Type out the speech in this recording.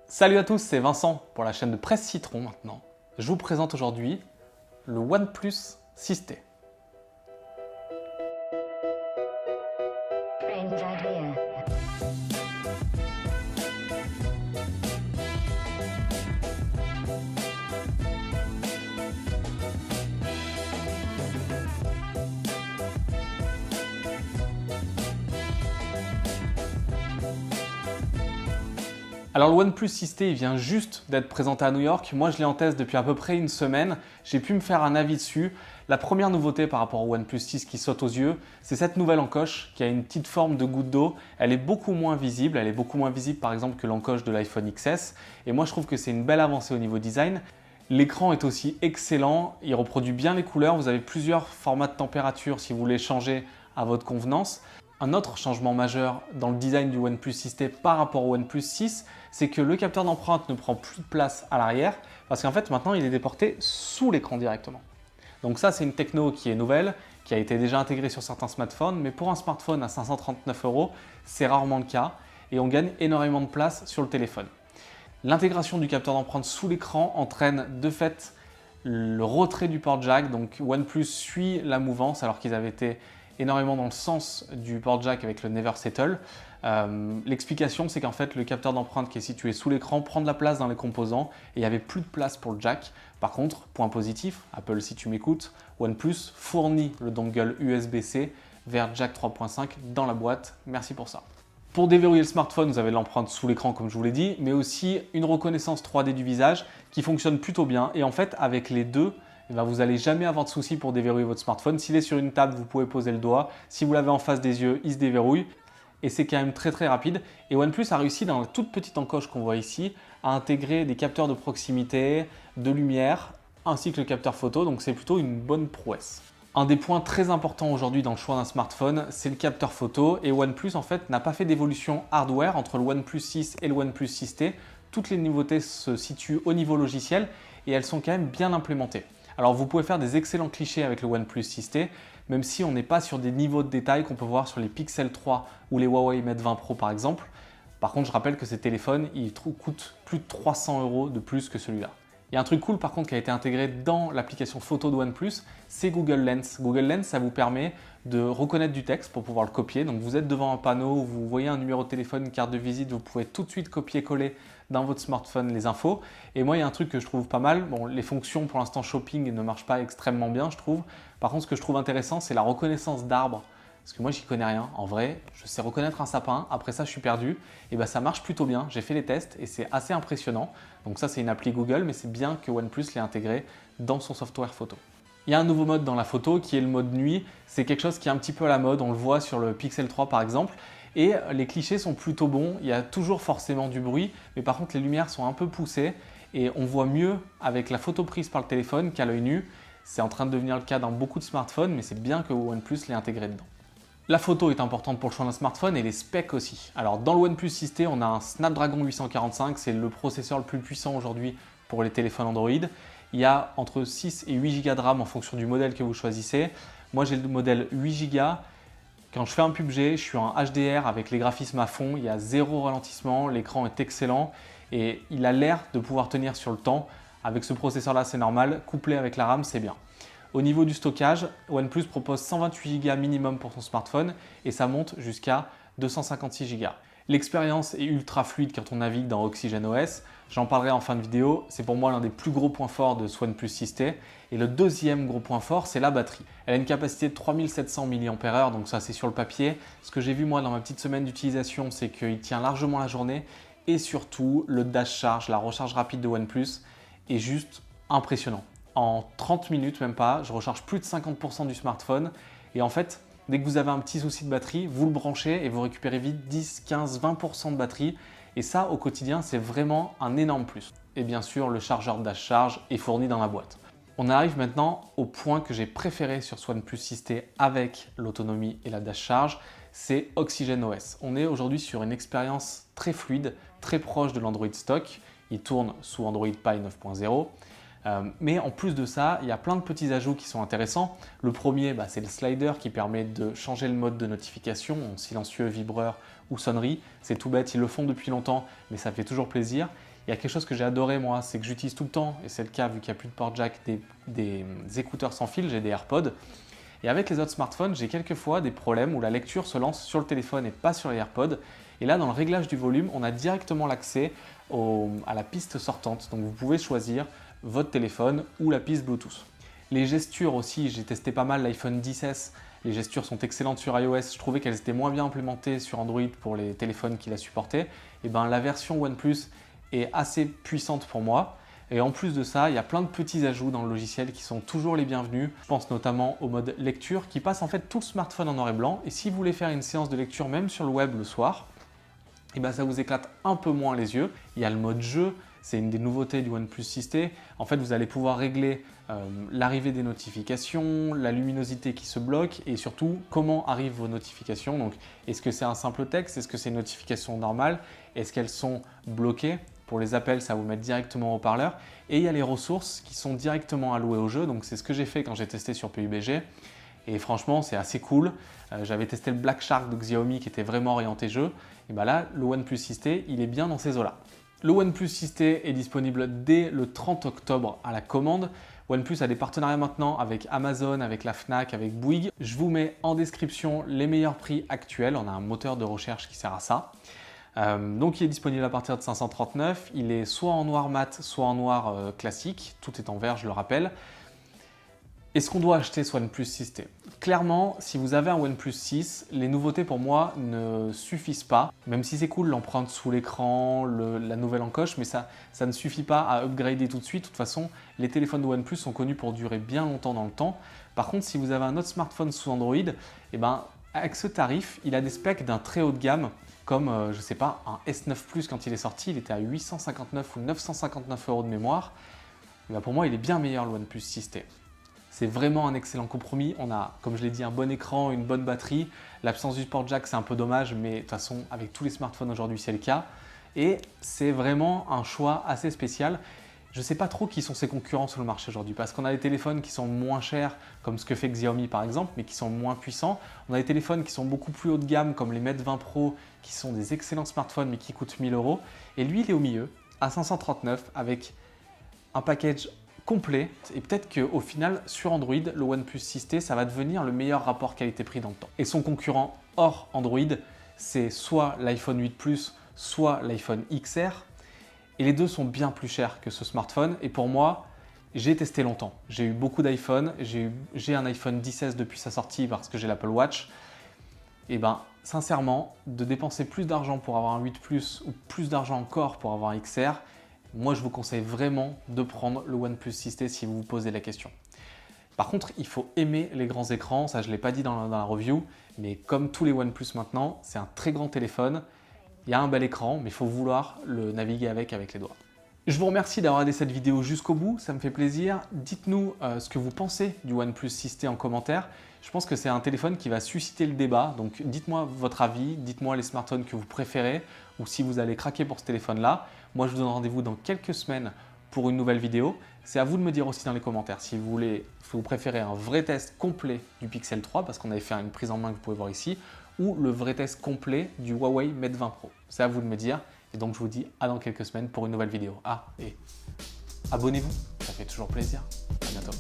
Salut à tous, c'est Vincent pour la chaîne de Presse Citron maintenant. Je vous présente aujourd'hui le OnePlus 6T. Alors le OnePlus 6T il vient juste d'être présenté à New York. Moi je l'ai en test depuis à peu près une semaine. J'ai pu me faire un avis dessus. La première nouveauté par rapport au OnePlus 6 qui saute aux yeux, c'est cette nouvelle encoche qui a une petite forme de goutte d'eau. Elle est beaucoup moins visible. Elle est beaucoup moins visible par exemple que l'encoche de l'iPhone XS. Et moi je trouve que c'est une belle avancée au niveau design. L'écran est aussi excellent. Il reproduit bien les couleurs. Vous avez plusieurs formats de température si vous voulez changer à votre convenance. Un autre changement majeur dans le design du OnePlus 6T par rapport au OnePlus 6, c'est que le capteur d'empreinte ne prend plus de place à l'arrière parce qu'en fait maintenant il est déporté sous l'écran directement. Donc ça c'est une techno qui est nouvelle, qui a été déjà intégrée sur certains smartphones, mais pour un smartphone à 539 €, c'est rarement le cas et on gagne énormément de place sur le téléphone. L'intégration du capteur d'empreinte sous l'écran entraîne de fait le retrait du port jack, donc OnePlus suit la mouvance alors qu'ils avaient été énormément dans le sens du port jack avec le Never Settle. L'explication, c'est qu'en fait, le capteur d'empreinte qui est situé sous l'écran prend de la place dans les composants et il n'y avait plus de place pour le jack. Par contre, point positif, Apple, si tu m'écoutes, OnePlus fournit le dongle USB-C vers jack 3.5 dans la boîte. Merci pour ça. Pour déverrouiller le smartphone, vous avez l'empreinte sous l'écran comme je vous l'ai dit, mais aussi une reconnaissance 3D du visage qui fonctionne plutôt bien. Et en fait, avec les deux, vous n'allez jamais avoir de soucis pour déverrouiller votre smartphone. S'il est sur une table, vous pouvez poser le doigt. Si vous l'avez en face des yeux, il se déverrouille. Et c'est quand même très rapide. Et OnePlus a réussi dans la toute petite encoche qu'on voit ici à intégrer des capteurs de proximité, de lumière, ainsi que le capteur photo. Donc c'est plutôt une bonne prouesse. Un des points très importants aujourd'hui dans le choix d'un smartphone, c'est le capteur photo. Et OnePlus en fait n'a pas fait d'évolution hardware entre le OnePlus 6 et le OnePlus 6T. Toutes les nouveautés se situent au niveau logiciel et elles sont quand même bien implémentées. Alors vous pouvez faire des excellents clichés avec le OnePlus 6T, même si on n'est pas sur des niveaux de détail qu'on peut voir sur les Pixel 3 ou les Huawei Mate 20 Pro par exemple. Par contre, je rappelle que ces téléphones, ils coûtent plus de 300 € de plus que celui-là. Il y a un truc cool par contre qui a été intégré dans l'application photo de OnePlus, c'est Google Lens. Google Lens, ça vous permet de reconnaître du texte pour pouvoir le copier. Donc vous êtes devant un panneau, vous voyez un numéro de téléphone, une carte de visite, vous pouvez tout de suite copier-coller dans votre smartphone les infos. Et moi, il y a un truc que je trouve pas mal. Bon, les fonctions pour l'instant shopping ne marchent pas extrêmement bien, je trouve. Par contre, ce que je trouve intéressant, c'est la reconnaissance d'arbres. Parce que moi, j'y connais rien. En vrai, je sais reconnaître un sapin. Après ça, je suis perdu. Et bien, ça marche plutôt bien. J'ai fait les tests et c'est assez impressionnant. Donc ça, c'est une appli Google, mais c'est bien que OnePlus l'ait intégré dans son software photo. Il y a un nouveau mode dans la photo qui est le mode nuit. C'est quelque chose qui est un petit peu à la mode. On le voit sur le Pixel 3 par exemple. Et les clichés sont plutôt bons. Il y a toujours forcément du bruit, mais par contre, les lumières sont un peu poussées et on voit mieux avec la photo prise par le téléphone qu'à l'œil nu. C'est en train de devenir le cas dans beaucoup de smartphones, mais c'est bien que OnePlus l'ait intégré dedans. La photo est importante pour le choix d'un smartphone et les specs aussi. Alors dans le OnePlus 6T, on a un Snapdragon 845, c'est le processeur le plus puissant aujourd'hui pour les téléphones Android. Il y a entre 6 et 8 Go de RAM en fonction du modèle que vous choisissez. Moi j'ai le modèle 8 Go. Quand je fais un PUBG, je suis en HDR avec les graphismes à fond, il y a zéro ralentissement, l'écran est excellent et il a l'air de pouvoir tenir sur le temps. Avec ce processeur-là, c'est normal, couplé avec la RAM, c'est bien. Au niveau du stockage, OnePlus propose 128 Go minimum pour son smartphone et ça monte jusqu'à 256 Go. L'expérience est ultra fluide quand on navigue dans OxygenOS. J'en parlerai en fin de vidéo. C'est pour moi l'un des plus gros points forts de ce OnePlus 6T. Et le deuxième gros point fort, c'est la batterie. Elle a une capacité de 3700 mAh, donc ça c'est sur le papier. Ce que j'ai vu moi dans ma petite semaine d'utilisation, c'est qu'il tient largement la journée. Et surtout, le dash charge, la recharge rapide de OnePlus est juste impressionnant. En 30 minutes, même pas, je recharge plus de 50% du smartphone. Et en fait, dès que vous avez un petit souci de batterie, vous le branchez et vous récupérez vite 10, 15, 20% de batterie. Et ça, au quotidien, c'est vraiment un énorme plus. Et bien sûr, le chargeur dash charge est fourni dans la boîte. On arrive maintenant au point que j'ai préféré sur ce OnePlus 6T avec l'autonomie et la dash charge, c'est OxygenOS. On est aujourd'hui sur une expérience très fluide, très proche de l'Android stock. Il tourne sous Android Pie 9.0. Mais en plus de ça, il y a plein de petits ajouts qui sont intéressants. Le premier, c'est le slider qui permet de changer le mode de notification en silencieux, vibreur ou sonnerie. C'est tout bête, ils le font depuis longtemps, mais ça fait toujours plaisir. Il y a quelque chose que j'ai adoré moi, c'est que j'utilise tout le temps, et c'est le cas vu qu'il n'y a plus de port jack, des écouteurs sans fil, j'ai des AirPods. Et avec les autres smartphones, j'ai quelquefois des problèmes où la lecture se lance sur le téléphone et pas sur les AirPods. Et là, dans le réglage du volume, on a directement l'accès à la piste sortante. Donc vous pouvez choisir votre téléphone ou la piste Bluetooth. Les gestures aussi, j'ai testé pas mal l'iPhone XS. Les gestures sont excellentes sur iOS. Je trouvais qu'elles étaient moins bien implémentées sur Android pour les téléphones qui la supportaient. Et ben la version OnePlus est assez puissante pour moi. Et en plus de ça, il y a plein de petits ajouts dans le logiciel qui sont toujours les bienvenus. Je pense notamment au mode lecture qui passe en fait tout le smartphone en noir et blanc. Et si vous voulez faire une séance de lecture même sur le web le soir, et ben ça vous éclate un peu moins les yeux. Il y a le mode jeu, c'est une des nouveautés du OnePlus 6T. En fait, vous allez pouvoir régler l'arrivée des notifications, la luminosité qui se bloque et surtout comment arrivent vos notifications. Donc, est-ce que c'est un simple texte? Est-ce que c'est une notification normale? Est-ce qu'elles sont bloquées? Pour les appels, ça va vous mettre directement au haut-parleur. Et il y a les ressources qui sont directement allouées au jeu. Donc, c'est ce que j'ai fait quand j'ai testé sur PUBG. Et franchement, c'est assez cool. J'avais testé le Black Shark de Xiaomi qui était vraiment orienté jeu. Et bien là, le OnePlus 6T, il est bien dans ces eaux-là. Le OnePlus 6T est disponible dès le 30 octobre à la commande. OnePlus a des partenariats maintenant avec Amazon, avec la Fnac, avec Bouygues. Je vous mets en description les meilleurs prix actuels. On a un moteur de recherche qui sert à ça. Donc il est disponible à partir de 539. Il est soit en noir mat, soit en noir classique. Tout est en vert, je le rappelle. Est-ce qu'on doit acheter ce OnePlus 6T? Clairement, si vous avez un OnePlus 6, les nouveautés pour moi ne suffisent pas. Même si c'est cool l'empreinte sous l'écran, la nouvelle encoche, mais ça ne suffit pas à upgrader tout de suite. De toute façon, les téléphones de OnePlus sont connus pour durer bien longtemps dans le temps. Par contre, si vous avez un autre smartphone sous Android, eh ben, avec ce tarif, il a des specs d'un très haut de gamme, comme je sais pas, un S9 Plus quand il est sorti, il était à 859 ou 959 € de mémoire. Et ben pour moi, il est bien meilleur le OnePlus 6T. C'est vraiment un excellent compromis. On a, comme je l'ai dit, un bon écran, une bonne batterie. L'absence du port jack, c'est un peu dommage, mais de toute façon, avec tous les smartphones aujourd'hui, c'est le cas. Et c'est vraiment un choix assez spécial. Je ne sais pas trop qui sont ses concurrents sur le marché aujourd'hui, parce qu'on a des téléphones qui sont moins chers, comme ce que fait Xiaomi par exemple, mais qui sont moins puissants. On a des téléphones qui sont beaucoup plus haut de gamme, comme les Mate 20 Pro, qui sont des excellents smartphones, mais qui coûtent 1000 €. Et lui, il est au milieu, à 539, avec un package complet. Et peut-être qu'au final, sur Android, le OnePlus 6T, ça va devenir le meilleur rapport qualité-prix dans le temps. Et son concurrent hors Android, c'est soit l'iPhone 8 Plus, soit l'iPhone XR. Et les deux sont bien plus chers que ce smartphone. Et pour moi, j'ai testé longtemps. J'ai eu beaucoup d'iPhone. J'ai un iPhone 16 depuis sa sortie parce que j'ai l'Apple Watch. Et ben, sincèrement, de dépenser plus d'argent pour avoir un 8 Plus ou plus d'argent encore pour avoir un XR, moi, je vous conseille vraiment de prendre le OnePlus 6T si vous vous posez la question. Par contre, il faut aimer les grands écrans. Ça, je ne l'ai pas dit dans la review, mais comme tous les OnePlus maintenant, c'est un très grand téléphone. Il y a un bel écran, mais il faut vouloir le naviguer avec les doigts. Je vous remercie d'avoir regardé cette vidéo jusqu'au bout, ça me fait plaisir. Dites-nous ce que vous pensez du OnePlus 6T en commentaire. Je pense que c'est un téléphone qui va susciter le débat, donc dites-moi votre avis, dites-moi les smartphones que vous préférez ou si vous allez craquer pour ce téléphone-là. Moi, je vous donne rendez-vous dans quelques semaines pour une nouvelle vidéo. C'est à vous de me dire aussi dans les commentaires si vous préférez un vrai test complet du Pixel 3, parce qu'on avait fait une prise en main que vous pouvez voir ici, ou le vrai test complet du Huawei Mate 20 Pro. C'est à vous de me dire. Et donc, je vous dis à dans quelques semaines pour une nouvelle vidéo. Ah, et abonnez-vous, ça fait toujours plaisir. À bientôt.